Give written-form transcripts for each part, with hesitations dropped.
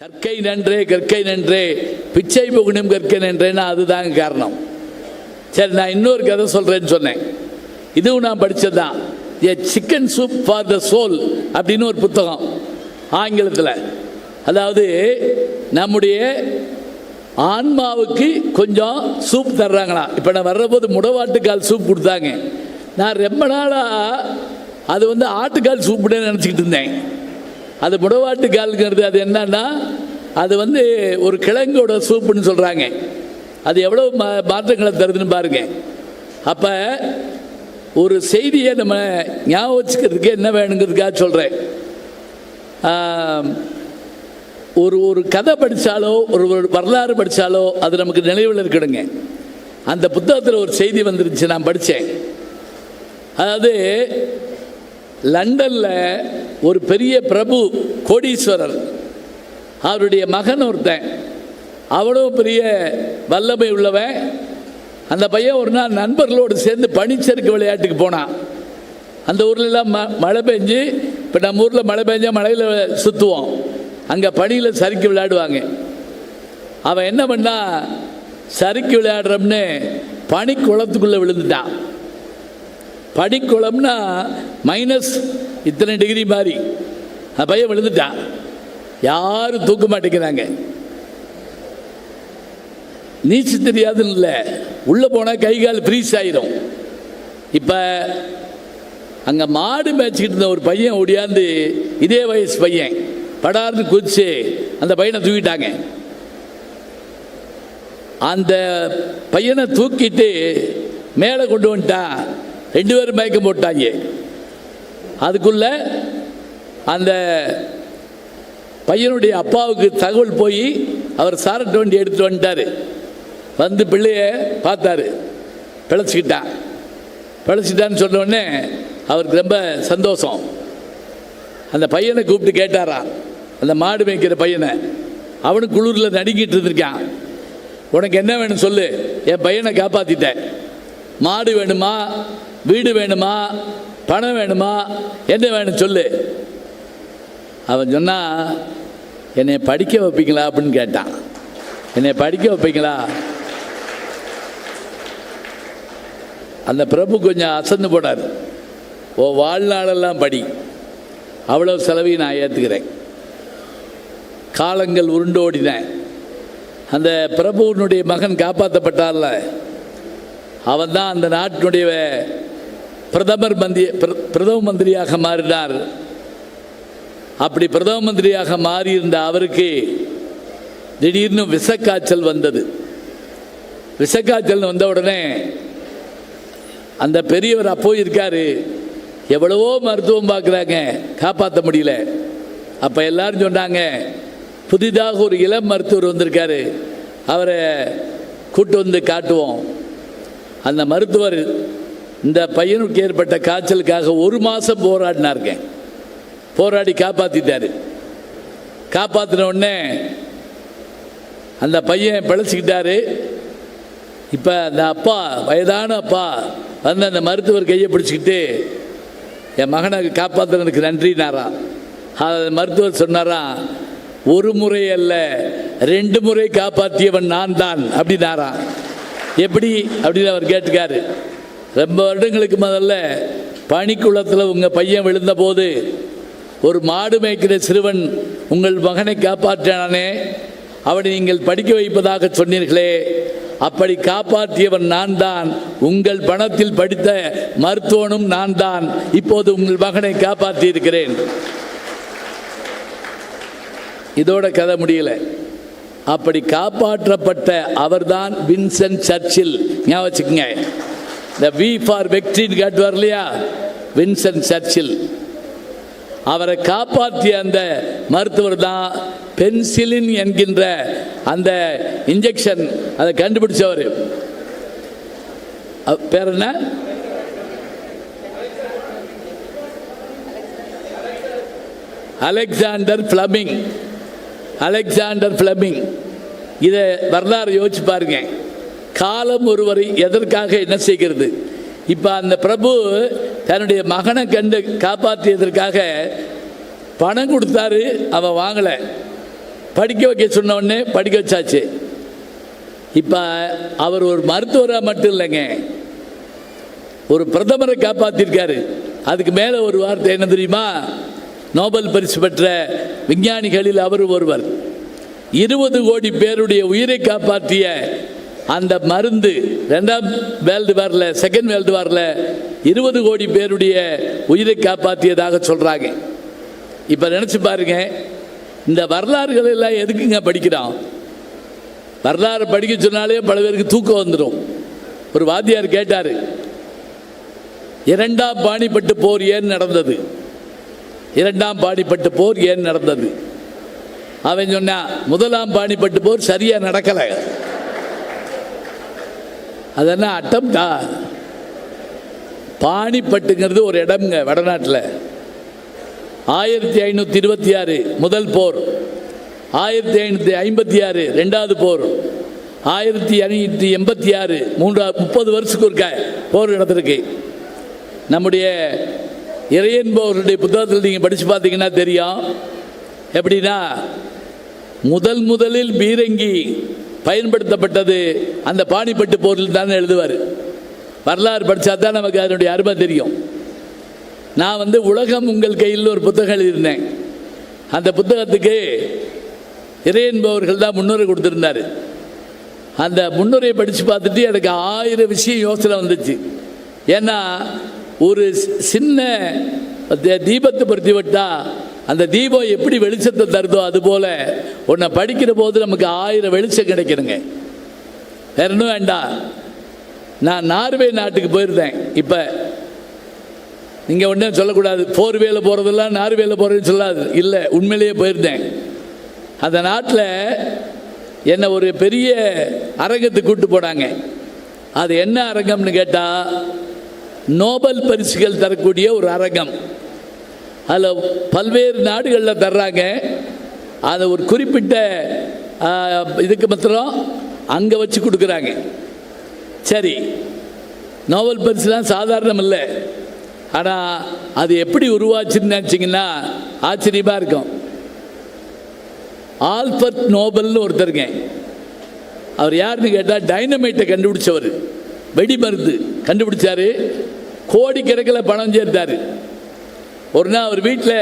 கற்கை நன்றே பிச்சை புகணும் கற்கை நன்றேன்னா அதுதாங்க காரணம். சரி, நான் இன்னொரு கதை சொல்கிறேன்னு சொன்னேன். இதுவும் நான் படித்தது தான். A chicken soup for the soul அப்படின்னு ஒரு புத்தகம் ஆங்கிலத்தில். அதாவது நம்முடைய ஆன்மாவுக்கு கொஞ்சம் சூப் தர்றாங்களா. இப்போ நான் வர்றபோது முடவாட்டுக்கால் சூப் கொடுத்தாங்க. நான் ரொம்ப நாளாக அது ஆட்டுக்கால் சூப்புன்னு நினச்சிக்கிட்டு இருந்தேன். அது முடவாட்டுக்கால்ங்கிறது அது என்னன்னா அது ஒரு கிழங்கோட சூப்புன்னு சொல்கிறாங்க. அது எவ்வளோ மாற்றங்களை தருதுன்னு பாருங்க. அப்போ ஒரு செய்தியை நம்ம ஞாபகம் வச்சுக்கிறதுக்கு என்ன வேணுங்கிறதுக்காக சொல்கிறேன். ஒரு கதை படித்தாலோ ஒரு வரலாறு படித்தாலோ அது நமக்கு நினைவில் இருக்கணுங்க. அந்த புத்தகத்தில் ஒரு செய்தி வந்துருந்துச்சு, நான் படித்தேன். அதாவது லண்டனில் ஒரு பெரிய பிரபு கோடீஸ்வரர், அவருடைய மகன் ஒருத்தன், அவ்வளோ பெரிய வல்லமை உள்ளவன். அந்த பையன் ஒரு நாள் நண்பர்களோடு சேர்ந்து பனிச்சறுக்கு விளையாட்டுக்கு போனான். அந்த ஊர்லெலாம் மழை பெஞ்சு, இப்போ நம்ம ஊரில் மழை பெஞ்சா மழையில் சுற்றுவோம், அங்கே பனியில் சறுக்கி விளையாடுவாங்க. அவன் என்ன பண்ணா, சறுக்கி விளையாடுறோம்னு பனி குளத்துக்குள்ளே விழுந்துட்டான். பனிக்குளம்னா மைனஸ் இத்தனை டிகிரி மாதிரி. அந்த பையன் விழுந்துட்டான். யாரும் தூக்க மாட்டேங்கிறாங்க. நீச்சல் தெரியாதுன்னு இல்லை, உள்ளே போனால் கை கால் ஃப்ரீஸ் ஆயிரும். இப்போ அங்கே மாடு மேய்ச்சிக்கிட்டு இருந்த ஒரு பையன் ஓடியாந்து, இதே வயசு பையன், படார்னு குதிச்சு அந்த பையனை தூக்கிட்டாங்க. அந்த பையனை தூக்கிட்டு மேலே கொண்டு வந்துட்டான். 2 பேரும் மயக்கம் போட்டாங்க. அதுக்குள்ள அந்த பையனுடைய அப்பாவுக்கு தகவல் போய் அவர் சாரட்டு வண்டி எடுத்துட்டு வந்துட்டார். வந்து பிள்ளைய பார்த்தாரு, பிழைச்சிக்கிட்டான்னு சொன்ன உடனே அவருக்கு ரொம்ப சந்தோஷம். அந்த பையனை கூப்பிட்டு கேட்டாராம், அந்த மாடு மேய்க்கிற பையனை. அவனுக்கு குளிரில் நடுங்கிட்டு இருந்திருக்கான். உனக்கு என்ன வேணும் சொல்லு, என் பையனை காப்பாற்றிட்டேன். மாடு வேணுமா, வீடு வேணுமா, பணம் வேணுமா, என்ன வேணும் சொல்லு. அவன் சொன்னா, என்னை படிக்க வைப்பீங்களா அப்படின்னு கேட்டான். என்னை படிக்க வைப்பீங்களா? அந்த பிரபு கொஞ்சம் அசந்து போனார். ஓ வாழ்நாளெல்லாம் படி, அவ்வளோ செலவையும் நான் ஏற்றுக்கிறேன். காலங்கள் உருண்டு ஓடினேன். அந்த பிரபுவனுடைய மகன் காப்பாற்றப்பட்டார்ல, அவன் தான் அந்த நாட்டினுடைய பிரதம மந்திரியாக மாறினார். அப்படி பிரதம மந்திரியாக மாறியிருந்த அவருக்கு திடீர்னு விஷக்காய்ச்சல் வந்தது. விஷக்காய்ச்சல் வந்த உடனே அந்த பெரியவர் அப்போ இருக்காரு, எவ்வளவோ மருத்துவம் பார்க்குறாங்க, காப்பாற்ற முடியல. அப்போ எல்லாரும் சொன்னாங்க, புதிதாக ஒரு இளம் மருத்துவர் வந்திருக்காரு, அவரை கூட்டு வந்து காட்டுவோம். அந்த மருத்துவர் இந்த பையனுக்கு ஏற்பட்ட காய்ச்சலுக்காக 1 மாதம் போராடினாருங்க. போராடி காப்பாற்றிட்டாரு. காப்பாற்றின உடனே அந்த பையன் பிழைச்சிக்கிட்டாரு. இப்போ அந்த அப்பா, வயதான அப்பா வந்து அந்த மருத்துவர் கையை பிடிச்சிக்கிட்டு, என் மகனை காப்பாற்றினதுக்கு நன்றினாராம். மருத்துவர் சொன்னாராம், 1 முறை அல்ல 2 முறை காப்பாற்றியவன் நான் தான் அப்படின்னாராம். எப்படி அப்படின்னு அவர் கேட்டுக்காரு. ரொம்ப வருடங்களுக்கு முதல்ல பனிக்குளத்தில் உங்கள் பையன் விழுந்த போது ஒரு மாடு மேய்க்கிற சிறுவன் உங்கள் மகனை காப்பாற்றினானே, அவனை நீங்கள் படிக்க வைப்பதாக சொன்னீர்களே, அப்படி காப்பாற்றியவன் நான் தான். உங்கள் பணத்தில் படித்த மருத்துவனும் நான் தான். இப்போது உங்கள் மகனை காப்பாற்றி இருக்கிறேன். இதோட கதை முடியல. அப்படி காப்பாற்றப்பட்ட அவர்தான் வின்சென்ட் சர்ச்சில். ஞாபகம் வச்சுக்கோங்க, இந்த வி ஃபார் வெக்ட்ரின்னு காட்டுவார் இல்லையா, வின்சென்ட் சர்ச்சில். அவரை காப்பாற்றிய அந்த மருத்துவர் தான் பென்சிலின் என்கின்ற அந்த இன்ஜெக்ஷன் அதை கண்டுபிடிச்சவர். பேர் என்ன? Alexander Fleming. Alexander Fleming. இதை வரலாறு யோசிச்சு பாருங்க. காலம் ஒருவரை எதற்காக என்ன செய்கிறது. இப்போ அந்த பிரபு தன்னுடைய மகனை காப்பாற்றியதற்காக பணம் கொடுத்தாரு, அவன் வாங்கலை. படிக்க வைக்க சொன்ன உடனே படிக்க வச்சாச்சு. இப்போ அவர் ஒரு மருத்துவராக மட்டும் இல்லைங்க, ஒரு பிரதமரை காப்பாற்றிருக்காரு. அதுக்கு மேலே ஒரு வார்த்தை என்ன தெரியுமா? நோபல் பரிசு பெற்ற விஞ்ஞானிகளில் அவர் ஒருவர். 20 கோடி பேருடைய உயிரை காப்பாற்றிய அந்த மருந்து 2ஆம் வேர்ல்டு வாரில், 2nd வேர்ல்டு வாரில் 20 கோடி பேருடைய உயிரை காப்பாற்றியதாக சொல்கிறாங்க. இப்போ நினச்சி பாருங்க, இந்த வரலாறுகள் எல்லாம் எதுக்குங்க படிக்கிறோம்? வரலாறு படிக்க சொன்னாலே பல பேருக்கு தூக்கம் வந்துடும். ஒரு வாத்தியார் கேட்டார், 2ஆம் பானிபட்டு போர் ஏன் நடந்தது? 2ஆம் பானிபட்டு போர் ஏன் நடந்தது? அவன் சொன்னான், 1ஆம் பானிபட்டு போர் சரியா நடக்கலை. அதென்ன அட்டம்டா? பானிபட்டுங்கிறது ஒரு இடம்ங்க வடநாட்டில். 1526 முதல் போர், 1556 2வது போர், 1586 30 வருஷத்துக்கு ஒரு போர் நடந்திருக்கு. நம்முடைய இறையன்பவர்களுடைய புத்தகத்தில் நீங்கள் படித்து பார்த்தீங்கன்னா தெரியும். எப்படின்னா, முதலில் பீரங்கி பயன்படுத்தப்பட்டது அந்த பானிபட்டு போரில் தான் எழுதுவார். வரலாறு படித்தா தான் நமக்கு அதனுடைய அருமை தெரியும். நான் உலகம் உங்கள் கையில் ஒரு புத்தகம் எழுதியிருந்தேன். அந்த புத்தகத்துக்கு இறையன்பவர்கள் தான் முன்னுரை கொடுத்துருந்தார். அந்த முன்னுரையை படித்து பார்த்துட்டு எனக்கு 1000 விஷயம் யோசனை வந்துச்சு. ஏன்னா, ஒரு சின்ன தீபத்தை பொருத்தி விட்டால் அந்த தீபம் எப்படி வெளிச்சத்தை தருதோ அதுபோல் ஒன்றை படிக்கிற போது நமக்கு 1000 வெளிச்சம் கிடைக்கணுங்க. வேற ஒன்றும் வேண்டாம். நான் நார்வே நாட்டுக்கு போயிருந்தேன். இப்போ நீங்கள் ஒன்றும் சொல்லக்கூடாது, 4 வேல போகிறதெல்லாம் நார்வேல போகிறதுன்னு சொல்லாது. இல்லை, உண்மையிலேயே போயிருந்தேன். அந்த நாட்டில் என்னை ஒரு பெரிய அரங்கத்துக்கு கூப்பிட்டு போனாங்க. அது என்ன அரங்கம்னு கேட்டால், நோபல் பரிசுகள் தரக்கூடிய ஒரு அரங்கம். அதில் பல்வேறு நாடுகளில் தர்றாங்க. அதை ஒரு குறிப்பிட்ட இதுக்கு மாத்திரம் அங்கே வச்சு கொடுக்குறாங்க. சரி, நோபல் பரிசுலாம் சாதாரணம் இல்லை. ஆனால் அது எப்படி உருவாச்சுன்னு நினச்சிங்கன்னா ஆச்சரியமாக இருக்கும். ஆல்பர்ட் நோபல்னு ஒருத்தருங்க. அவர் யாருன்னு கேட்டால் டைனமைட்டை கண்டுபிடிச்சவர், வெடி மருந்து கண்டுபிடிச்சாரு. கோடிக்கணக்கில் பணம் சேர்த்தார். ஒரு நாள் அவர் வீட்டில்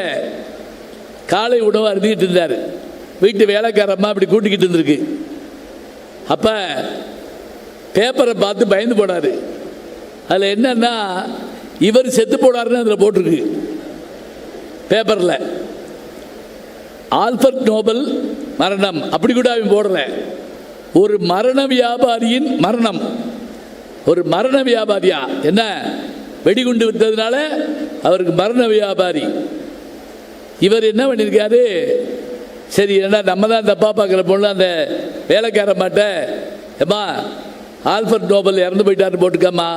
காலை உணவு அருந்திக்கிட்டு இருந்தார். வீட்டு வேலைக்காரம்மா அப்படி கூட்டிக்கிட்டு இருந்திருக்கு. அப்போ பேப்பரை பார்த்து பயந்து போனார். அதில் என்னன்னா, இவர் செத்து போனார்னு அதில் போட்டிருக்கு பேப்பரில். ஆல்பர்ட் நோபல் மரணம் அப்படி கூட அவன் போடல. ஒரு மரண வியாபாரியின் மரணம். ஒரு மரண வியாபாரியா? என்ன, வெடிகுண்டு விற்றதுனால அவருக்கு மரண வியாபாரி. இவர் என்ன பண்ணியிருக்காரு? சரி, என்ன நம்ம தான் தப்பா பார்க்குற பொண்ணு அந்த வேலைக்கார மாட்ட, ஏம்மா ஆல்பர்ட் நோபல் இறந்து போயிட்டாருன்னு போட்டுக்கம்மா.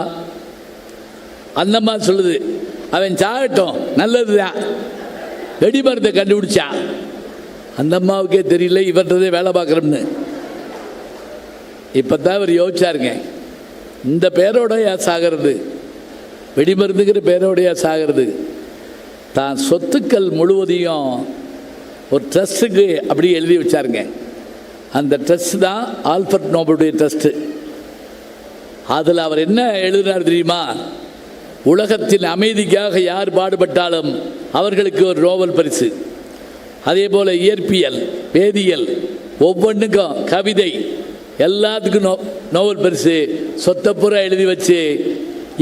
அந்தம்மா சொல்லுது, அவன் சாகட்டும், நல்லது தான், வெடி மருந்தை கண்டுபிடிச்சான். அந்த அம்மாவுக்கே தெரியல இவர்ன்றதே வேலை பார்க்குறோம்னு. இப்போ தான் இவர் யோசிச்சாருங்க, இந்த பேரோடையா சாகிறது, வெடிமருந்துங்கிற பேரோடையா சாகிறது. தான் சொத்துக்கள் முழுவதையும் ஒரு ட்ரஸ்ட்டுக்கு அப்படி எழுதி வச்சாருங்க. அந்த ட்ரஸ்ட் தான் ஆல்பர்ட் நோபலுடைய ட்ரஸ்ட்டு. அதில் அவர் என்ன எழுதினார் தெரியுமா? உலகத்தின் அமைதிக்காக யார் பாடுபட்டாலும் அவர்களுக்கு ஒரு நோபல் பரிசு. அதே போல் இயற்பியல், வேதியியல், ஒவ்வொன்றுக்கும், கவிதை, எல்லாத்துக்கும் நோபல் பரிசு சொத்தை பூரா எழுதி வச்சு,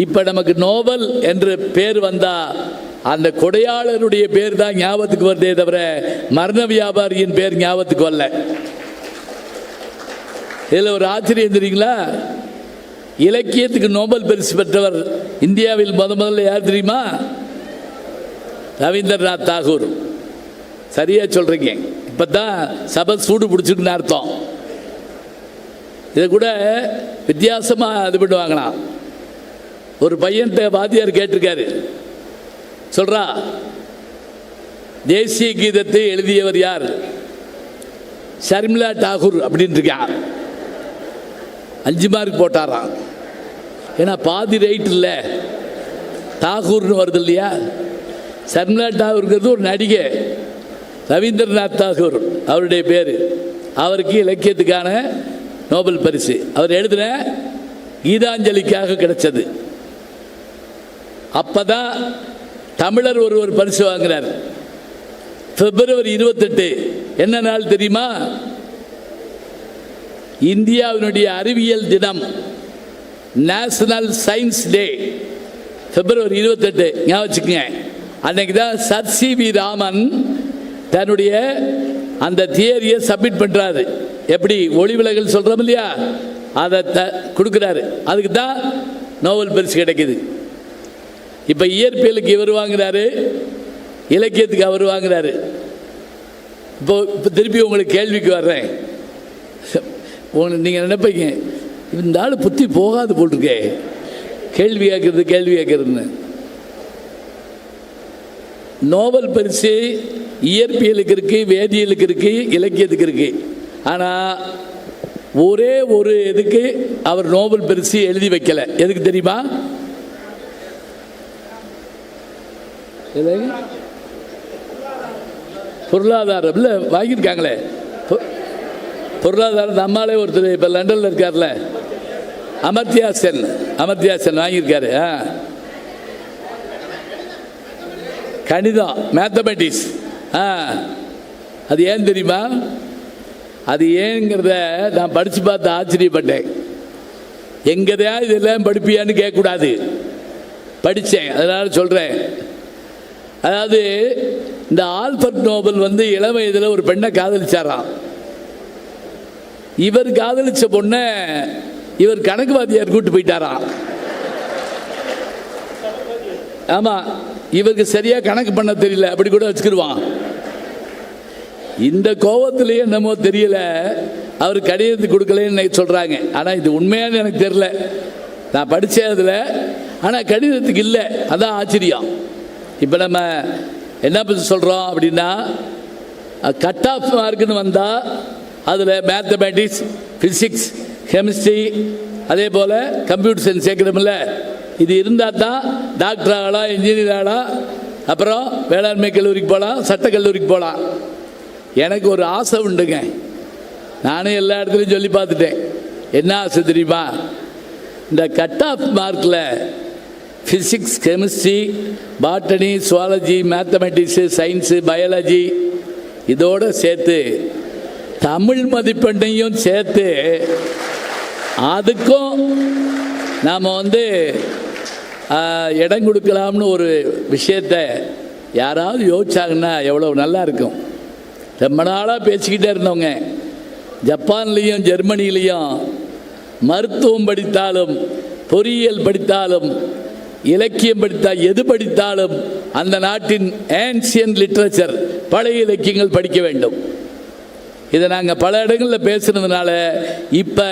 இப்போ நமக்கு நோபல் என்ற பேர் வந்தால் அந்த கொடையாளருடைய பேர் தான் ஞாபகத்துக்கு வருதே தவிர மரண வியாபாரியின் பேர் ஞாபகத்துக்கு வரல. இதில் ஒரு ஆச்சரியம் தெரியுங்களா? இலக்கியத்துக்கு நோபல் பரிசு பெற்றவர் இந்தியாவில் முதல்ல யார் தெரியுமா? ரவீந்திரநாத் தாகூர். சரியா சொல்றீங்க. இப்போ தான் சபை சூடு பிடிச்சிருக்குன்னு அர்த்தம். இதை கூட வித்தியாசமாக இது பண்ணுவாங்களாம். ஒரு பையன்கிட்ட வாத்தியார் கேட்டிருக்காரு, சொல்றா, தேசிய கீதத்தை எழுதியவர் யார்? ஷர்மிளா டாகூர் அப்படின்னு இருக்கான். 5 மார்க் போட்டாராம். ஏன்னா பாதி ரைட் இல்லை, தாகூர்னு வருது இல்லையா? ஷர்மிளா டாகூர்ங்கிறது ஒரு நடிகை, ரவீந்திரநாத் தாகூர் அவருடைய பேர். அவருக்கு இலக்கியத்துக்கான நோபல் பரிசு. அவர் எழுதின கீதாஞ்சலிக்காக கிடைச்சது. அப்பதான் தமிழர் ஒருவர் பரிசு வாங்கினார். பிப்ரவரி 28 என்ன நாள் தெரியுமா? இந்தியாவினுடைய அறிவியல் தினம், நேஷனல் சயின்ஸ் டே. பிப்ரவரி 28 ஞாபகம் வச்சுக்கோங்க. அன்னைக்கு தான் சர் சி.வி. ராமன் தன்னுடைய அந்த தியரியை சப்மிட் பண்றாரு. எப்படி ஒளிவிலகல் சொல்றோம் இல்லையா, அதை கொடுக்குறாரு. அதுக்கு தான் நோபல் பரிசு கிடைக்குது. இப்போ இயற்பியலுக்கு இவர் வாங்குறாரு, இலக்கியத்துக்கு அவர் வாங்குறாரு. இப்போ திருப்பி உங்களுக்கு கேள்விக்கு வர்றேன். நீங்கள் நினைப்பீங்க இந்த ஆள் புத்தி போகாது போட்டிருக்கே, கேள்வி கேட்கறதுன்னு. நோபல் பரிசு இயற்பியலுக்கு இருக்கு, வேதியியலுக்கு இருக்கு, இலக்கியத்துக்கு இருக்கு. ஆனால் ஒரே ஒரு இதுக்கு அவர் நோபல் பரிசு எழுதி வைக்கல. எதுக்கு தெரியுமா? பொருளாதாரம் இல்லை வாங்கியிருக்காங்களே. பொருளாதாரம் நம்மளே ஒருத்தர் இப்போ லண்டனில் இருக்கார்ல, அமர்த்தியாசன் வாங்கியிருக்காரு. கணிதம், மேத்தமெட்டிக்ஸ். அது ஏன் தெரியுமா? அது ஏங்கிறத நான் படித்து பார்த்து ஆச்சரியப்பட்டேன். எங்கதையா இதெல்லாம் படிப்பியான்னு கேட்கக்கூடாது, படித்தேன், அதனால சொல்கிறேன். அதாவது இந்த ஆல்பர்ட் நோபல் இளம் வயதில் ஒரு பெண்ணை காதலிச்சாராம். இவர் காதலிச்ச பொண்ணை இவர் கணக்கு வாத்தியார் கூட்டு போயிட்டாராம். ஆமா, இவருக்கு சரியா கணக்கு பண்ண தெரியல, அப்படி கூட வச்சுக்கிடுவான். இந்த கோபத்திலேயே என்னமோ தெரியல, அவர் கடிதத்துக்கு கொடுக்கலன்னு சொல்றாங்க. ஆனா இது உண்மையான எனக்கு தெரியல, நான் படித்தேன் அதில். ஆனால் கடிதத்துக்கு இல்லை, அதான் ஆச்சரியம். இப்போ நம்ம என்ன பற்றி சொல்கிறோம் அப்படின்னா, கட் ஆஃப் மார்க்குன்னு வந்தால் அதில் மேத்தமேட்டிக்ஸ், ஃபிசிக்ஸ், கெமிஸ்ட்ரி, அதே போல் கம்ப்யூட்டர் சயின்ஸ் சேர்க்குறோம்ல, இது இருந்தால் தான் டாக்டர் ஆகலாம், இன்ஜினியர் ஆகலாம், அப்புறம் வேளாண்மை கல்லூரிக்கு போகலாம், சட்டக்கல்லூரிக்கு போகலாம். எனக்கு ஒரு ஆசை உண்டுங்க, நானும் எல்லா இடத்துலையும் சொல்லி பார்த்துட்டேன். என்ன ஆசை தெரியுமா? இந்த கட் ஆஃப் மார்க்கில் physics, chemistry, botany, zoology, mathematics, science, biology இதோடு சேர்த்து தமிழ் மதிப்பெண்ணையும் சேர்த்து அதுக்கும் நாம் இடம் கொடுக்கலாம்னு ஒரு விஷயத்தை யாராவது யோசிச்சாங்கன்னா எவ்வளோ நல்லா இருக்கும். ரொம்ப நாளாக பேசிக்கிட்டே இருந்தவங்க, ஜப்பான்லேயும் ஜெர்மனிலையும் மருத்துவம் படித்தாலும், பொறியியல் படித்தாலும், இலக்கியம் எது படித்தாலும் அந்த நாட்டின் ஏன்சியன்ட் லிட்ரேச்சர், பழைய இலக்கியங்கள் படிக்க வேண்டும். இதை நாங்கள் பல இடங்களில் பேசுனதுனால இப்போ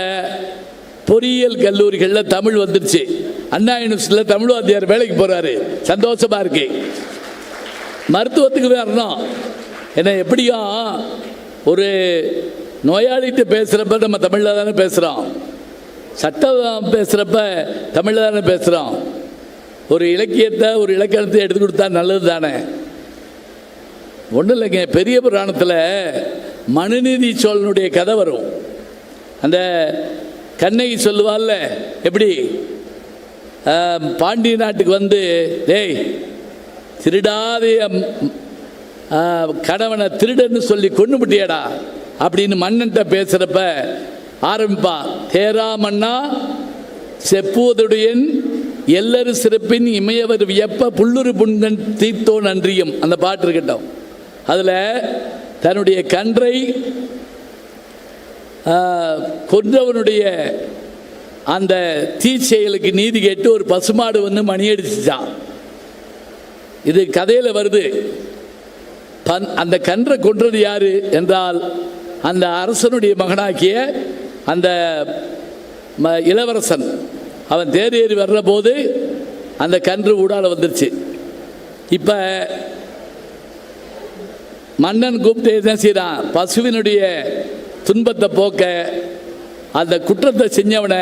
பொறியியல் கல்லூரிகளில் தமிழ் வந்துடுச்சு. அண்ணா யூனிவர்சிட்டியில் தமிழ் வாத்தியார் வேலைக்கு போகிறாரு, சந்தோஷமா இருக்கு. மருத்துவத்துக்கு வரணும். ஏன்னா எப்படியும் ஒரு நோயாளிகிட்ட பேசுகிறப்ப நம்ம தமிழில் தானே பேசுகிறோம், சட்டம் பேசுகிறப்ப தமிழில் தானே பேசுகிறோம். ஒரு இலக்கியத்தை, ஒரு இலக்கணத்தை எடுத்து கொடுத்தா நல்லது தானே. ஒன்றும் இல்லைங்க, பெரிய புராணத்தில் மனுநீதி சோழனுடைய கதை வரும். அந்த கண்ணகி சொல்லுவாள்ல, எப்படி பாண்டிய நாட்டுக்கு டேய் திருடாதே கணவனை திருடன்னு சொல்லி கொண்டு விட்டியடா அப்படின்னு மன்னன்ட்ட பேசுகிறப்ப ஆரம்பிப்பா, தேரா மன்னா செப்புவதுடையன் எல்லாரும் சிறப்பின் இமையவர் வியப்ப புல்லுரு புண்கண் தீர்த்தோ நன்றியும். அந்த பாட்டு இருக்கட்டும். அதில் தன்னுடைய கன்றை கொன்றவனுடைய அந்த தீச்செயலுக்கு நீதி கேட்டு ஒரு பசுமாடு மணி அடிச்சுச்சான். இது கதையில் வருது. அந்த கன்றை கொன்றது யாரு என்றால் அந்த அரசனுடைய மகனாக்கிய அந்த இளவரசன். அவன் தேர் ஏறி வர்ற போது அந்த கன்று ஊடால வந்துருச்சு. இப்போ மன்னன் கூப்பிட்டு என்ன செய்யறான், பசுவினுடைய துன்பத்தை போக்க அந்த குற்றத்தை செஞ்சவனை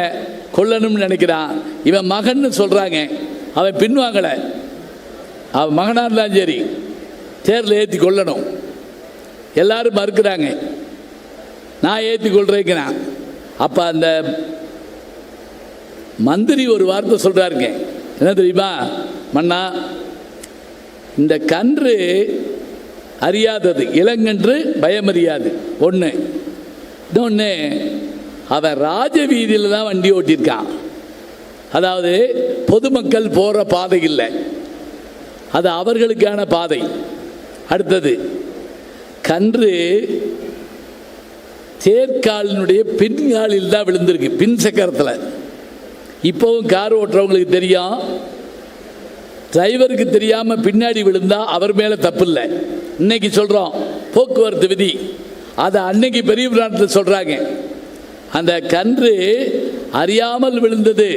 கொல்லணும்னு நினைக்கிறான். இவன் மகன்னு சொல்றாங்க, அவன் பின்வாங்கலை. அவன் மகனாக இருந்தாலும் சரி, தேரில் ஏற்றி கொல்லணும். எல்லாரும் மறுக்கிறாங்க. நான் ஏற்றுக்கொள்றேங்கிறேன். அப்போ அந்த மந்திரி ஒரு வார்த்தை சொல்கிறாருங்க, என்ன தெரியுமா? மன்னா, இந்த கன்று அறியாதது, இளங்கன்று பயமறியாது ஒன்று. இன்னொன்று, அவன் ராஜவீதியில் தான் வண்டி ஓட்டியிருக்கான். அதாவது பொதுமக்கள் போகிற பாதை இல்லை, அது அவர்களுக்கான பாதை. அடுத்தது, கன்று தேர்காலினுடைய பின்காலில் தான் விழுந்திருக்கு, பின் சக்கரத்தில். இப்போவும் கார் ஓட்டுறவங்களுக்கு தெரியும், டிரைவருக்கு தெரியாமல் பின்னாடி விழுந்தா அவர் மேலே தப்பு இல்லை. இன்னைக்கு சொல்கிறோம் போக்குவரத்து விதி, அதை அன்னைக்கு பெரிய பிராணத்தில் சொல்கிறாங்க. அந்த கன்று அறியாமல் விழுந்தது,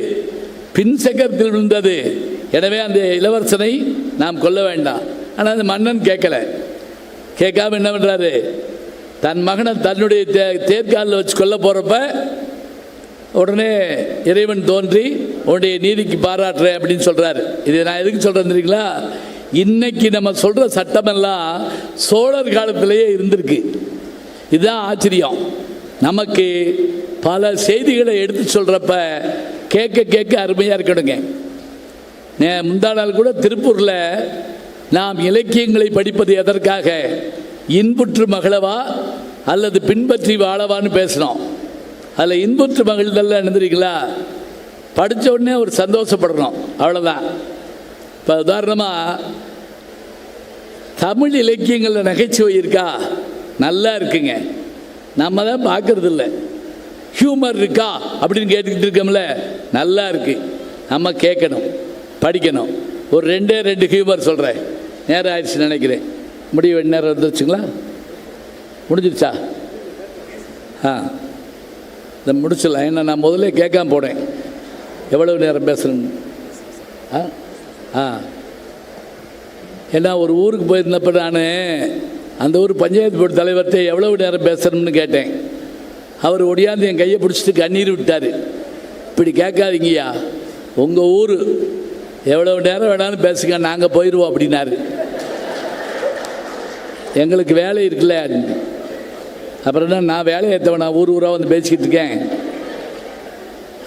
பின் சக்கரத்தில் விழுந்தது. எனவே அந்த இளவரசனை நாம் கொல்ல வேண்டாம். ஆனால் அந்த மன்னன் கேட்கல. கேட்காம என்ன பண்ணுறாரு, தன் மகனை தன்னுடைய தேர்காலில் வச்சு கொல்ல போகிறப்ப உடனே இறைவன் தோன்றி உன்னுடைய நீதிக்கு பாராட்டுறேன் அப்படின்னு சொல்கிறாரு. இது நான் எதுக்கு சொல்கிறேன் தெரியுங்களா? இன்னைக்கு நம்ம சொல்கிற சட்டமெல்லாம் சோழர் காலத்திலேயே இருந்திருக்கு. இதுதான் ஆச்சரியம். நமக்கு பல செய்திகளை எடுத்து சொல்கிறப்ப கேட்க கேட்க அருமையாக இருக்கணுங்க. முந்தா நாள் கூட திருப்பூரில் நாம் இலக்கியங்களை படிப்பது எதற்காக, இன்புற்று மகளவா அல்லது பின்பற்றி வாழவான்னு பேசினோம். அதில் இன்புற்று மகிழ்தல்ல எழுந்துறீங்களா, படித்த உடனே ஒரு சந்தோஷப்படணும், அவ்வளோதான். இப்போ உதாரணமாக தமிழ் இலக்கியங்களில் நகைச்சுவை இருக்கா? நல்லா இருக்குங்க, நம்ம தான் பார்க்கறது இல்லை. ஹியூமர் இருக்கா அப்படின்னு கேட்டுக்கிட்டு இருக்கோம்ல, நல்லா இருக்கு, நம்ம கேட்கணும், படிக்கணும். ஒரு ரெண்டு ஹியூமர் சொல்கிறேன். நேரம் ஆயிடுச்சு நினைக்கிறேன். முடிவு நேரம் வந்துருச்சுங்களா? முடிஞ்சிருச்சா? இதை முடிச்சிடலாம். ஏன்னா நான் முதல்ல கேட்காம போனேன் எவ்வளவு நேரம் பேசுகிறேன்னு. ஏன்னா ஒரு ஊருக்கு போயிருந்தப்போ நான் அந்த ஊர் பஞ்சாயத்து போர்டு தலைவர்கிட்ட எவ்வளவு நேரம் பேசுகிறோம்னு கேட்டேன். அவர் ஒடியாந்து என் கையை பிடிச்சிட்டு கண்ணீர் விட்டார். இப்படி கேட்காதீங்கய்யா, உங்கள் ஊர் எவ்வளவு நேரம் வேணாலும் பேசுங்க, நாங்கள் போயிடுவோம் அப்படின்னாரு. எங்களுக்கு வேலை இருக்குல்ல. அப்புறம் என்ன, நான் வேலையை ஏற்றவன், நான் ஊர் ஊராக வந்து பேசிக்கிட்டு இருக்கேன்.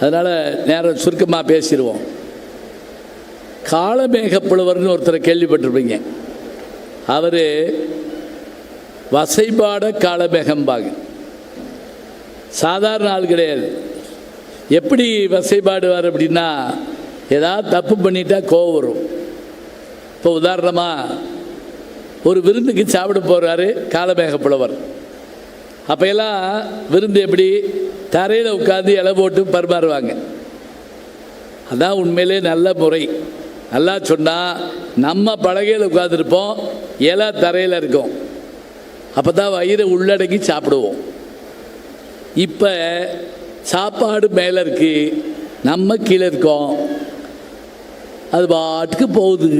அதனால் நேரம் சுருக்கமாக பேசிடுவோம். காளமேகப்புலவர்னு ஒருத்தரை கேள்விப்பட்டிருப்பீங்க. அவர் வசைபாட காளமேகம்பாங்க. சாதாரண ஆள் கிடையாது. எப்படி வசைபாடுவார் அப்படின்னா, ஏதாவது தப்பு பண்ணிட்டா கோவம் வரும். இப்போ உதாரணமாக ஒரு விருந்துக்கு சாப்பிட போகிறாரு காளமேகப்புலவர். அப்போ எல்லாம் விருந்து எப்படி, தரையில் உட்காந்து இலை போட்டு பரிமாறுவாங்க. அதான் உண்மையிலே நல்ல முறை. நல்லா சொன்னால் நம்ம பலகையில் உட்காந்துருப்போம், இலை தரையில் இருக்கும். அப்போ தான் வயிறை உள்ளடக்கி சாப்பிடுவோம். இப்போ சாப்பாடு மேலே இருக்கு, நம்ம கீழே இருக்கோம், அது பாட்டுக்கு போகுது.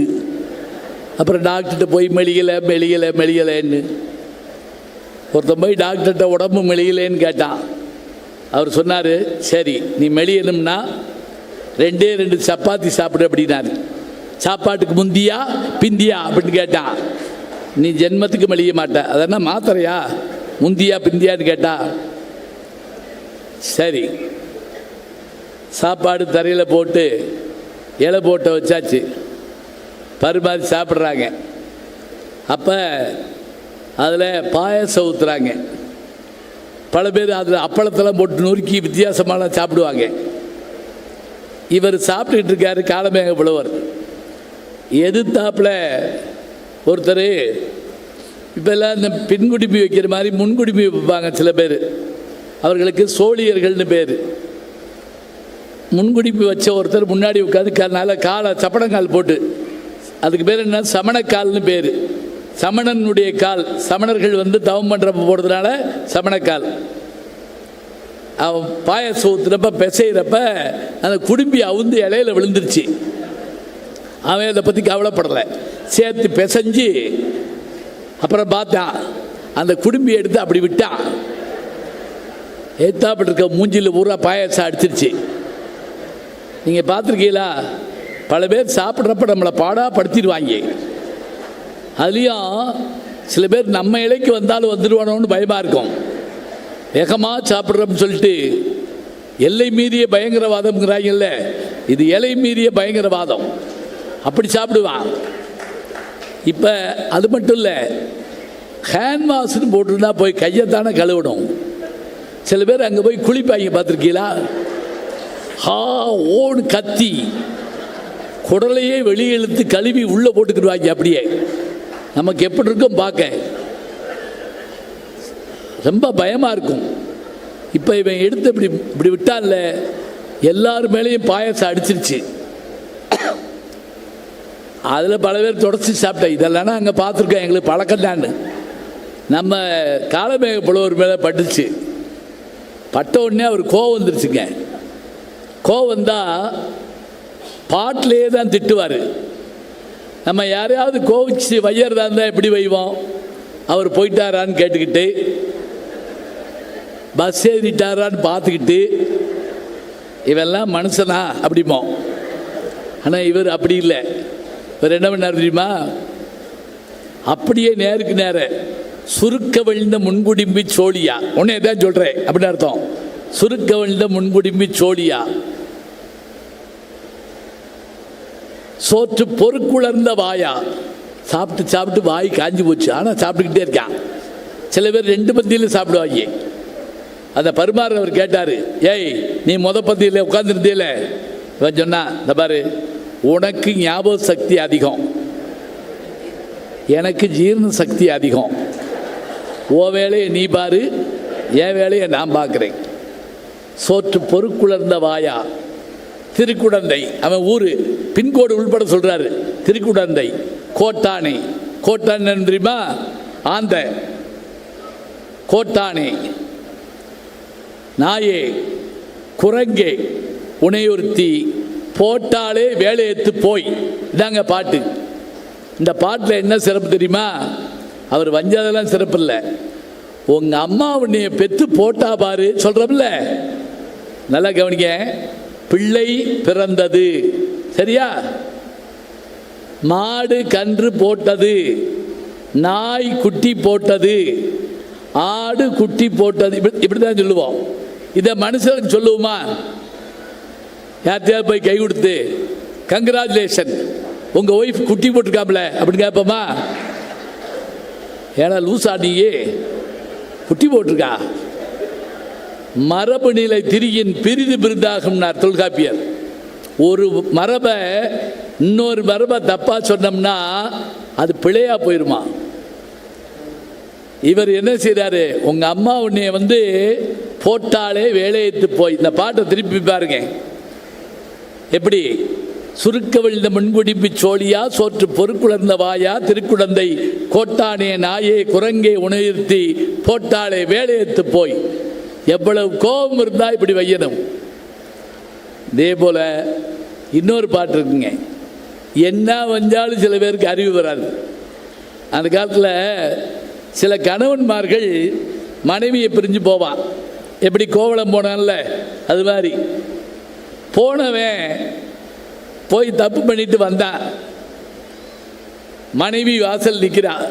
அப்புறம் டாக்டர்கிட்ட போய் மெலியலைன்னு ஒருத்தன் போய் டாக்டர்கிட்ட உடம்பு மெலியலேன்னு கேட்டான். அவர் சொன்னார், சரி நீ மெலியணும்னா 2 சப்பாத்தி சாப்பிடு அப்படின்னாரு. சாப்பாட்டுக்கு முந்தியா பிந்தியா அப்படின்னு கேட்டான். நீ ஜென்மத்துக்கு மெலிய மாட்ட, அதென்ன மாத்திரையா, முந்தியா பிந்தியான்னு கேட்டா. சரி, சாப்பாடு தரையில் போட்டு இலை போட்ட வச்சாச்சு, பரிமாறி சாப்பிட்றாங்க. அப்போ அதில் பாயசம் ஊற்றுறாங்க. பல பேர் அதில் அப்பளத்தெல்லாம் போட்டு நொறுக்கி வித்தியாசமான சாப்பிடுவாங்க. இவர் சாப்பிட்டுக்கிட்டு இருக்காரு காளமேகப்புலவர். எதிர்த்தாப்பில் ஒருத்தர், இப்போல்லாம் இந்த பின்குடிப்பி வைக்கிற மாதிரி முன்குடிப்பி வைப்பாங்க சில பேர், அவர்களுக்கு சோழியர்கள்னு பேர். முன்குடிப்பி வச்ச ஒருத்தர் முன்னாடி உட்காந்து நல்ல காலை சப்பனங்கால் போட்டு, அதுக்கு பேர் என்ன, சமணக்கால்னு பேர். சமணனுடைய கால், சமணர்கள் வந்து தவம் பண்ணுறப்ப போடுறதுனால சமணக்கால். அவன் பாயசம் ஊற்றுறப்ப பிசைகிறப்ப அந்த குடும்பி அவுந்து இலையில விழுந்துருச்சு. அவன் அதை பற்றி கவலைப்படலை, சேர்த்து பிசைஞ்சு அப்புறம் பார்த்தான், அந்த குடும்பி எடுத்து அப்படி விட்டான். ஏத்தாப்பட்டு இருக்க மூஞ்சில் பூரா பாயசம் அடிச்சிருச்சு. நீங்கள் பார்த்துருக்கீங்களா? பல பேர் சாப்பிட்றப்ப நம்மளை பாடாப்படுத்திடுவாங்க. அதுலேயும் சில பேர் நம்ம இலைக்கு வந்தாலும் வந்துடுவானோன்னு பயமாக இருக்கும். வேகமாக சாப்பிட்றோம்னு சொல்லிட்டு எல்லை மீறிய பயங்கரவாதம்ங்கிறாங்கல்ல, இது எல்லை மீறிய பயங்கரவாதம். அப்படி சாப்பிடுவான். இப்போ அது மட்டும் இல்லை, ஹேண்ட் வாஷ்னு போட்டிருந்தா போய் கையைத்தானே கழுவிடும். சில பேர் அங்கே போய் குளிப்பாங்க, பார்த்துருக்கீங்களா? ஓடு கத்தி குடலையே வெளியே இழுத்து கழுவி உள்ளே போட்டுக்கிடுவாங்க. அப்படியே நமக்கு எப்படி இருக்கும் பார்க்க, ரொம்ப பயமாக இருக்கும். இப்போ இவன் எடுத்து இப்படி இப்படி விட்டான்ல, எல்லார் மேலேயும் பாயசம் அடிச்சிருச்சு. அதில் பல பேர் தொடச்சி சாப்பிட்டேன். இதெல்லாம் அங்கே பார்த்துருக்கேன், எங்களுக்கு பழக்கம் தான். நம்ம காலமேக புலவர் மேலே பட்டுச்சு. பட்ட உடனே அவர் கோவம் வந்துருச்சுங்க. கோவம் வந்தால் பாட்டிலே தான் திட்டுவார். நம்ம யாரையாவது கோவிச்சு வையறதா இருந்தால் எப்படி வைவோம்? அவர் போயிட்டாரான்னு கேட்டுக்கிட்டு, பஸ் ஏறிட்டாரான்னு பார்த்துக்கிட்டு, இவெல்லாம் மனுஷனா அப்படிமோ. ஆனால் இவர் அப்படி இல்லை. இவர் என்ன பண்ணார் தெரியுமா? அப்படியே நேருக்கு நேர சுருக்க வழிந்த முன்குடிம்பி சோழியா, உன்னே தான் சொல்கிறேன் அப்படின்னு அர்த்தம். சுருக்க வழிந்த முன்குடிம்பி சோழியா, சோற்று பொறுக்குளர்ந்த வாயா. சாப்பிட்டு சாப்பிட்டு வாய் காஞ்சி போச்சு, ஆனால் சாப்பிட்டுக்கிட்டே இருக்கான். சில பேர் 2 பந்தியில் சாப்பிடுவாங்க. அந்த பரிமாற அவர் கேட்டார், ஏய் நீ பந்தியில் உட்காந்துருந்தீல? இவன் சொன்னா, இந்த பாரு, உனக்கு ஞாபக சக்தி அதிகம், எனக்கு ஜீரண சக்தி அதிகம். ஓ வேலையை நீ பாரு, என் வேலையை நான் பார்க்குறேன். சோற்று பொறுக்குளர்ந்த வாயா. திருக்குடந்தை, அவன் ஊர் பின்கோடு உள்பட சொல்கிறாரு. திருக்குடந்தை, கோட்டானை. கோட்டானை தெரியுமா? ஆந்த கோட்டானை. நாயே குரங்கே உனையொருத்தி போட்டாலே வேலையேற்று போய். இதாங்க பாட்டு. இந்த பாட்டில் என்ன சிறப்பு தெரியுமா? அவர் வஞ்சதெல்லாம் சிறப்பு இல்லை. உங்கள் அம்மா உன்னைய பெற்று போட்டா பாரு சொல்கிறோம்ல, நல்லா கவனிக்க. பிள்ளை பிறந்தது, சரியா? மாடு கன்று போட்டது, நாய் குட்டி போட்டது, ஆடு குட்டி போட்டது. இப்படி தான் சொல்லுவோம். இதை மனுஷனுக்கு சொல்லுவோமா? யார்த்தையாவது போய் கை கொடுத்து கங்க்ராச்சுலேஷன் உங்கள் ஒய்ஃப் குட்டி போட்டிருக்காப்ல அப்படின்னு கேட்போமா? ஏன்னா லூசாடியே குட்டி போட்டிருக்கா. மரபு நிலை திரியின் பிரிது பிரிதாகும்னார் தொல்காப்பியர். ஒரு மரபை இன்னொரு மரபை தப்பாக சொன்னோம்னா அது பிழையா போயிருமா. இவர் என்ன செய்கிறாரு? உங்கள் அம்மா உன்னைய போட்டாலே வேலையேற்று போய். இந்த பாட்டை திருப்பி பாருங்க. எப்படி? சுருக்க விழுந்த முன்குடிப்பி சோழியா, சோற்று பொறுக்குளர்ந்த வாயா, திருக்குடந்தை கோட்டானே நாயே குரங்கே உணர்த்தி போட்டாலே வேலையேற்று போய். எவ்வளவு கோபம் இருந்தால் இப்படி வையணும். இதே போல் இன்னொரு பாட்டு இருக்குங்க. என்ன வந்தாலும் சில பேருக்கு அறிவு வராது. அந்த காலத்தில் சில கணவன்மார்கள் மனைவியை பிரிஞ்சு போவான். எப்படி கோவளம் போனான்ல, அது மாதிரி போனவன் போய் தப்பு பண்ணிட்டு வந்தான். மனைவி வாசல் நிற்கிறான்.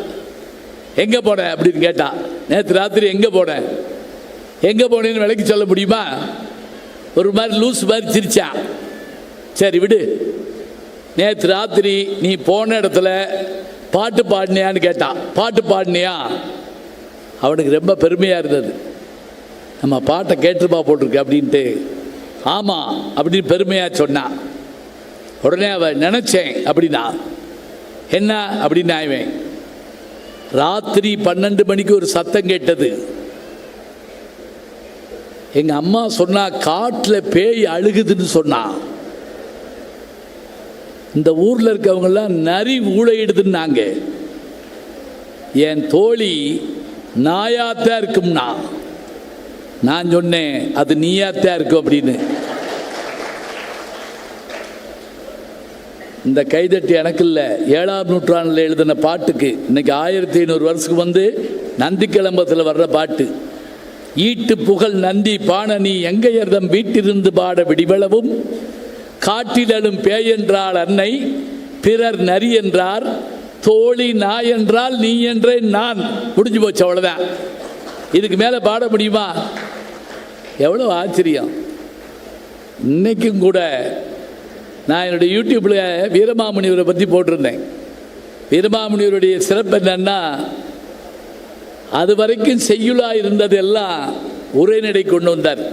எங்கே போன அப்படின்னு கேட்டான். நேற்று ராத்திரி எங்கே போனேன், எங்கே போனேன்னு விலைக்கு சொல்ல முடியுமா? ஒரு மாதிரி லூஸ் மாதிரி சிரிச்சான். சரி விடு, நேற்று ராத்திரி நீ போன இடத்துல பாட்டு பாடினியான்னு கேட்டான். பாட்டு பாடினியா? அவனுக்கு ரொம்ப பெருமையாக இருந்தது. நம்ம பாட்டை கேட்டுருப்பா போட்டிருக்கு அப்படின்ட்டு. ஆமாம் அப்படின்னு பெருமையாக சொன்னான். உடனே அவன் நினச்சேன் அப்படின்னா. என்ன அப்படின்னா, இவன் ராத்திரி 12 மணிக்கு ஒரு சத்தம் கேட்டது. எங்கள் அம்மா சொன்னா காட்டில் பேய் அழுகுதுன்னு சொன்னா. இந்த ஊரில் இருக்கவங்கெல்லாம் நரி ஊழையிடுதுன்னாங்க. என் தோழி நாயாத்தான் இருக்கும்னா. நான் சொன்னேன் அது நீயாத்தான் இருக்கும் அப்படின்னு. இந்த கைதட்டி எனக்கு இல்லை, 7ஆம் நூற்றாண்டில் எழுதின பாட்டுக்கு இன்னைக்கு 1500 வருஷத்துக்கு நந்திக்கிழம்பத்தில் வர்ற பாட்டு. ஈட்டு புகழ் நந்தி பாணனி எங்கையர்தம் வீட்டிலிருந்து பாட விடிவளவும் காட்டிலும் பேயென்றால் அன்னை பிறர் நரி என்றார் தோழி நாய் என்றால் நீ என்றேன் நான். முடிஞ்சு போச்சு, அவ்வளோதான். இதுக்கு மேலே பாட முடியுமா? எவ்வளோ ஆச்சரியம். இன்னைக்கும் கூட நான் என்னுடைய யூடியூப்பில் வீரமாமுனிவரை பற்றி போட்டிருந்தேன். வீரமாமுனிவருடைய சிறப்பு என்னன்னா, அது வரைக்கும் செய்யுளாக இருந்தது எல்லாம் உரைநடை கொண்டு வந்தார்.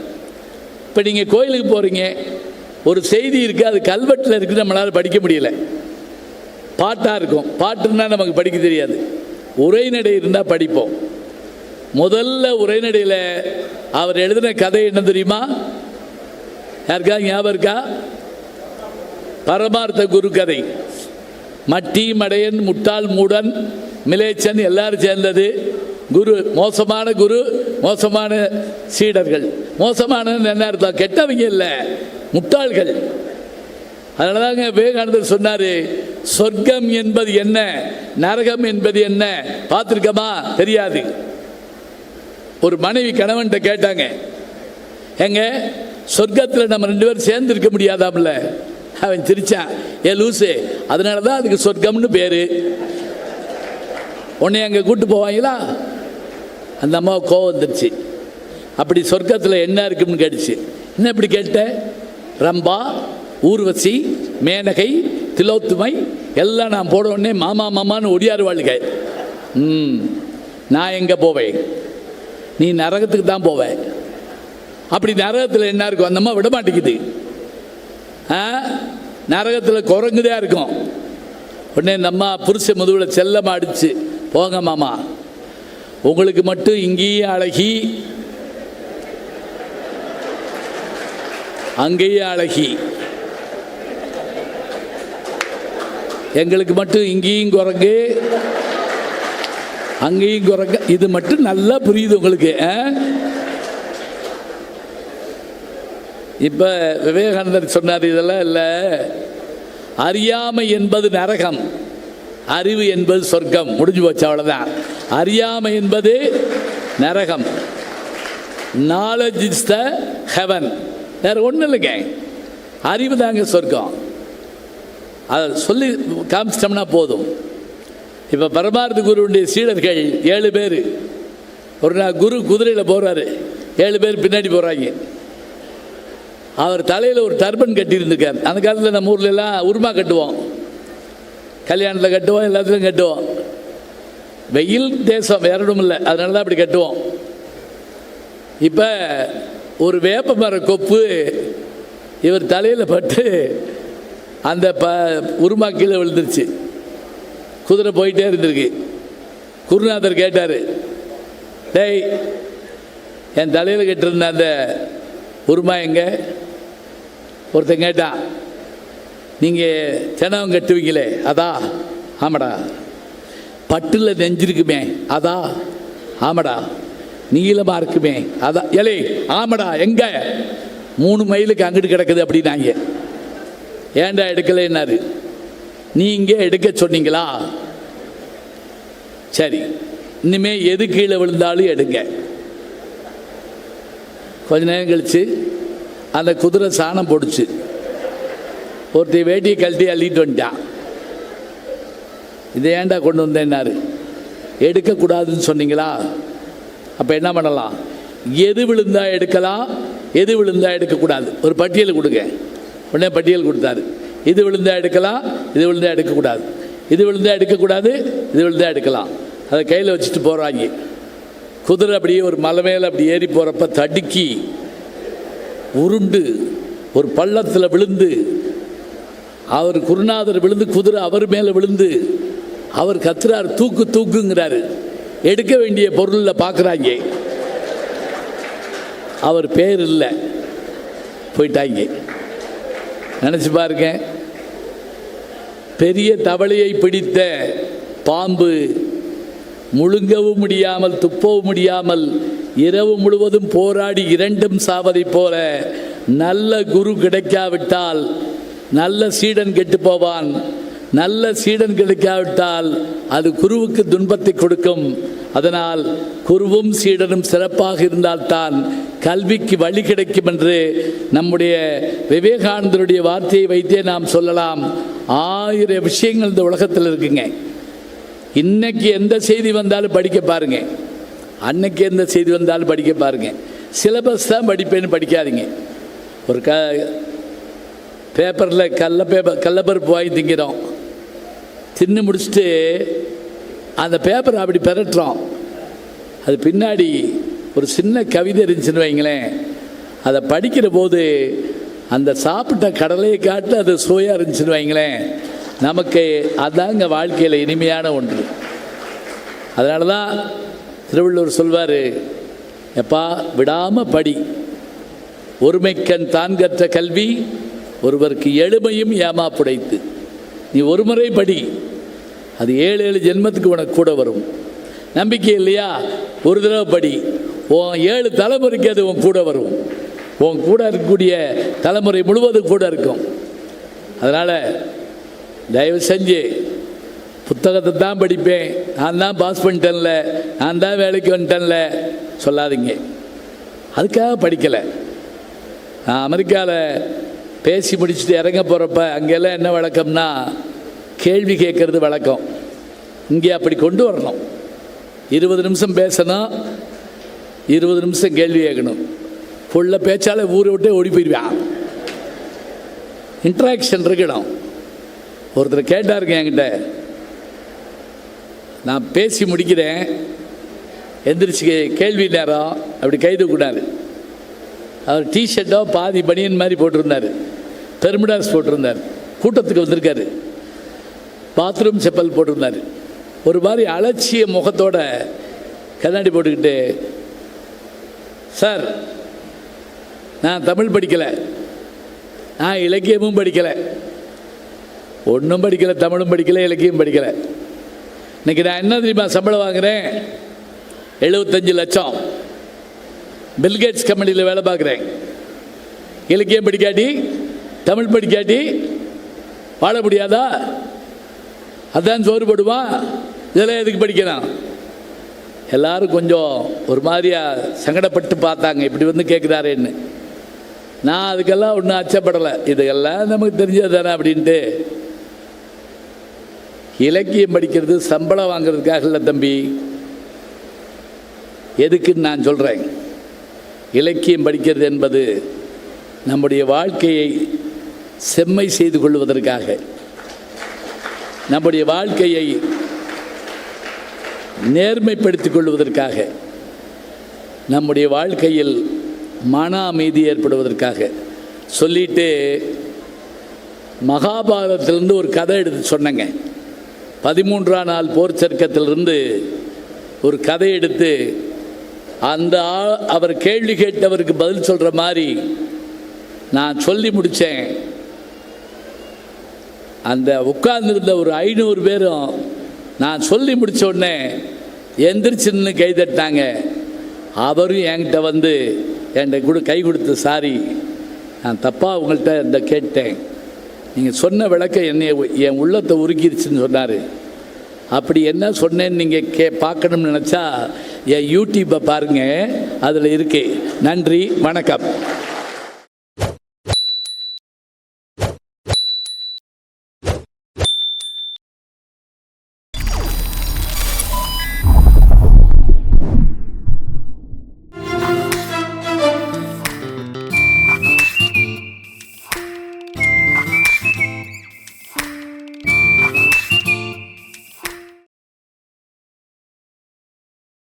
இப்போ நீங்கள் கோயிலுக்கு போகிறீங்க, ஒரு செய்தி இருக்குது, அது கல்வெட்டில் இருக்குது, நம்மளால் படிக்க முடியல, பாட்டாக இருக்கும். பாட்டுன்னா நமக்கு படிக்க தெரியாது. உரைநடை இருந்தால் படிப்போம். முதல்ல உரைநடையில் அவர் எழுதின கதை என்ன தெரியுமா? யாருக்கா ஞாபகம் இருக்கா? பரமார்த்த குரு கதை. மட்டி மடையன் முட்டாள் மூடன் மிலேச்சன் எல்லாரும் சேர்ந்தது. குரு மோசமான குரு, மோசமான சீடர்கள். மோசமான என்ன அர்த்தம்? கெட்டவங்க இல்லை, முட்டாள்கள். அதனால தாங்க விவேகானந்தர் சொன்னார், சொர்க்கம் என்பது என்ன, நரகம் என்பது என்ன பார்த்துருக்கமா? தெரியாது. ஒரு மனைவி கணவன்கிட்ட கேட்டாங்க, எங்க சொர்க்கத்தில் நம்ம 2 பேரும் சேர்ந்து இருக்க முடியாதாம்ல? அவன் சிரிச்சான், ஏ லூசு, அதனால தான் அதுக்கு சொர்க்கம்னு பேரு. உன்னை அங்கே கூட்டு போவாங்களா? அந்த அம்மாவை கோவம் வந்துருச்சு. அப்படி சொர்க்கத்தில் என்ன இருக்குன்னு கேட்டுச்சு. என்ன இப்படி கேட்ட? ரம்பா, ஊர்வசி, மேனகை, திலோத்துமை எல்லாம் நான் போட உடனே மாமா மாமான்னு ஒடியாருவாளுக. நான் எங்கே போவேன்? நீ நரகத்துக்கு தான் போவேன். அப்படி நரகத்தில் என்ன இருக்கும்? அந்த அம்மா விட மாட்டேங்குது. நரகத்தில் குரங்குதான் இருக்கும். உடனே இந்த அம்மா புருஷ முதுகில் செல்லமாக அடிச்சு, போங்க மாமா, உங்களுக்கு மட்டும் இங்கேயும் அழகி அங்கேயும் அழகி, எங்களுக்கு மட்டும் இங்கேயும் குரங்கு அங்கேயும் குரங்கு. இது மட்டும் நல்லா புரியுது உங்களுக்கு. இப்போ விவேகானந்தர் சொன்னார், இதெல்லாம் இல்லை, அறியாமை என்பது நரகம், அறிவு என்பது சொர்க்கம். முடிஞ்சு போச்சு, அவ்வளோதான். அறியாமை என்பது நரகம், நாலேஜ் இஸ் த ஹெவன். வேற ஒன்றும் இல்லைங்க, அறிவு தாங்க சொர்க்கம். அதை சொல்லி காமிச்சிட்டோம்னா போதும். இப்போ பரமார்த்த குருவுடைய சீடர்கள் 7 பேர். ஒரு நாள் குரு குதிரையில் போகிறாரு, 7 பேர் பின்னாடி போகிறாங்க. அவர் தலையில் ஒரு டர்பன் கட்டியிருந்துருக்கார். அந்த காலத்தில் நம்ம ஊரில் எல்லாம் உருமா கட்டுவோம், கல்யாணத்தில் கட்டுவோம், எல்லாத்துலையும் கட்டுவோம். வெயில் தேசம், வேற ஒன்றும் இல்லை, அதனால தான் அப்படி கட்டுவோம். இப்போ ஒரு வேப்ப மர கொப்பு இவர் தலையில் பட்டு அந்த உருமா கீழே விழுந்துருச்சு. குதிரை போயிட்டே இருந்திருக்கு. குருநாதர் கேட்டார், டேய், என் தலையில் கட்டிருந்த அந்த உருமா எங்கே? ஒருத்தன் கேட்டான், நீங்கள் தினம் கட்டுவீங்களே அதா? ஆமாடா. பட்டில் நெஞ்சிருக்குமே அதா? ஆமாடா. நீளமாக இருக்குமே அதான்? ஏலே ஆமாடா. எங்கே? 3 மைலுக்கு அங்கிட்டு கிடக்குது அப்படின்னாங்க. ஏன்டா எடுக்கலைன்னாரு. நீ இங்கே எடுக்க சொன்னீங்களா? சரி, இனிமே எது கீழே விழுந்தாலும் எடுங்க. கொஞ்ச நேரம் கழிச்சு அந்த குதிரை சாணம் போடுச்சு. ஒருத்தி வேட்டியை கழட்டி அள்ளிட்டு வந்துட்டான். இதை ஏன்டா கொண்டு வந்தேன்னாரு. எடுக்கக்கூடாதுன்னு சொன்னீங்களா? அப்போ என்ன பண்ணலாம்? எது விழுந்தா எடுக்கலாம், எது விழுந்தா எடுக்கக்கூடாது, ஒரு பட்டியல் கொடுங்க. உடனே பட்டியல் கொடுத்தாரு. இது விழுந்தா எடுக்கலாம், இது விழுந்தா எடுக்கக்கூடாது, இது விழுந்தா எடுக்கக்கூடாது, இது விழுந்தா எடுக்கலாம். அதை கையில் வச்சுட்டு போகிறாங்க. குதிரை அப்படியே ஒரு மலை மேலே அப்படி ஏறி போகிறப்ப தடுக்கி உருண்டு ஒரு பள்ளத்தில் விழுந்து, அவர் குருநாதர் விழுந்து குதிரை அவர் மேலே விழுந்து அவர் கத்துறார், தூக்கு தூக்குங்கிறாரு. எடுக்க வேண்டிய பொருளில் பார்க்குறாங்க, அவர் பேர் இல்லை, போயிட்டாங்க. நினச்சி பாருங்க, பெரிய தவளையை பிடித்த பாம்பு முழுங்கவும் முடியாமல் துப்பவும் முடியாமல் இரவு முழுவதும் போராடி 2ம் சாவதை போல நல்ல குரு கிடைக்காவிட்டால் நல்ல சீடன் கெட்டு போவான். நல்ல சீடன் கிடைக்காவிட்டால் அது குருவுக்கு துன்பத்தை கொடுக்கும். அதனால் குருவும் சீடனும் சிறப்பாக இருந்தால்தான் கல்விக்கு வழி கிடைக்கும் என்று நம்முடைய விவேகானந்தருடைய வார்த்தையை வைத்தே நாம் சொல்லலாம். 1000 விஷயங்கள் இந்த உலகத்தில் இருக்குங்க. இன்னைக்கு எந்த செய்தி வந்தாலும் படிக்க பாருங்க. அன்னைக்கு எந்த செய்தி வந்தாலும் படிக்க பாருங்கள். சிலபஸ் தான் படிப்பேன்னு படிக்காதீங்க. ஒரு பேப்பரில் கடலப்பருப்பு வாங்கி திங்கிறோம், தின்னு முடிச்சுட்டு அந்த பேப்பரை அப்படி பெரட்டுறோம். அது பின்னாடி ஒரு சின்ன கவிதை இருந்துச்சுன்னு வைங்களேன், அதை படிக்கிற போது அந்த சாப்பிட்ட கடலையை காட்டு அது சுவையாக இருந்துச்சுன்னு வைங்களேன், நமக்கு அதாங்க வாழ்க்கையில் இனிமையான ஒன்று. அதனால தான் திருவள்ளுவர் சொல்வார், எப்பா விடாமல் படி, ஒருமைக்கண் தான் கற்ற கல்வி ஒருவருக்கு எளிமையும் ஏமாப்புடைத்து. நீ ஒரு முறை படி, அது 7 ஜென்மத்துக்கு உனக்கு கூட வரும். நம்பிக்கை இல்லையா? ஒரு தடவை படி, உன் 7 தலைமுறைக்கு அது உன் கூட வரும். உன் கூட இருக்கக்கூடிய தலைமுறை முழுவதும் கூட இருக்கும். அதனால் தயவு செஞ்சு புத்தகத்தை தான் படிப்பேன், நான் தான் பாஸ் பண்ணிட்டேன்ல, நான் தான் வேலைக்கு வந்துட்டேன்ல சொல்லாதீங்க. அதுக்காக படிக்கலை. நான் அமெரிக்காவில் பேசி முடிச்சுட்டு இறங்க போகிறப்ப அங்கெல்லாம் என்ன வழக்கம்னா கேள்வி கேட்கறது வழக்கம். இங்கே அப்படி கொண்டு வரணும். 20 நிமிஷம் பேசணும், 20 நிமிஷம் கேள்வி கேட்கணும். ஃபுல்லாக பேச்சாலே ஊரை விட்டே ஓடி போயிடுவான். இன்ட்ராக்ஷன் இருக்கணும். ஒருத்தர் கேட்டாருங்க என்கிட்ட, நான் பேசி முடிக்கிறேன், எந்திரிச்சு கேள்வி நேரம், அப்படி கை தூக்குனார். அவர் டிஷர்ட்டோ பாதி பனியன் மாதிரி போட்டிருந்தார், பெர்முடாஸ் போட்டிருந்தார், கூட்டத்துக்கு வந்திருக்காரு, பாத்ரூம் செப்பல் போட்டிருந்தார். ஒரு மாதிரி அலட்சிய முகத்தோட கண்ணாடி போட்டுக்கிட்டு, சார் நான் தமிழ் படிக்கலை, நான் இலக்கியமும் படிக்கலை, ஒன்றும் படிக்கலை, தமிழும் படிக்கலை, இலக்கியம் படிக்கலை. இன்றைக்கி நான் என்ன தெரியுமா சம்பளம் வாங்குகிறேன்? 75 லட்சம். பில்கேட்ஸ் கம்பெனியில் வேலை பார்க்குறேன். இலக்கியம் படிக்காட்டி, தமிழ் படிக்காட்டி வாழ முடியாதா? அதான் சோறு போடுவான். இதெல்லாம் எதுக்கு படிக்கணும்? எல்லாரும் கொஞ்சம் ஒரு மாதிரியாக சங்கடப்பட்டு பார்த்தாங்க, இப்படி வந்து கேட்குறாருன்னு. நான் அதுக்கெல்லாம் ஒன்றும் அச்சப்படலை, இதுக்கெல்லாம் நமக்கு தெரிஞ்சது தானே அப்படின்ட்டு. இலக்கியம் படிக்கிறது சம்பளம் வாங்கிறதுக்காக இல்லை தம்பி, எதுக்குன்னு நான் சொல்கிறேன். இலக்கியம் படிக்கிறது என்பது நம்முடைய வாழ்க்கையை செம்மை செய்து கொள்வதற்காக, நம்முடைய வாழ்க்கையை நேர்மைப்படுத்திக் கொள்வதற்காக, நம்முடைய வாழ்க்கையில் மன அமைதி ஏற்படுவதற்காக. சொல்லிட்டு மகாபாரதத்திலிருந்து ஒரு கதை எடுத்து சொன்னங்க. 13ஆம் நாள் போர் சர்க்கத்திலிருந்து ஒரு கதை எடுத்து அந்த அவர் கேள்வி கேட்டவருக்கு பதில் சொல்கிற மாதிரி நான் சொல்லி முடித்தேன். அந்த உட்கார்ந்துருந்த ஒரு 500 பேரும் நான் சொல்லி முடித்த உடனே எந்திரிச்சுன்னு கை தட்டாங்க. அவரும் என்கிட்ட வந்து என்கிட்ட கை கொடுத்து, சாரி நான் தப்பாக உங்கள்கிட்ட இந்த கேட்டேன், நீங்கள் சொன்ன விளக்கம் என்னை என் உள்ளத்தை உருக்கிடுச்சுன்னு சொன்னார். அப்படி என்ன சொன்னேன்னு நீங்கள் பார்க்கணும்னு நினச்சா என் யூடியூப்பை பாருங்கள், அதில் இருக்கு. நன்றி, வணக்கம்.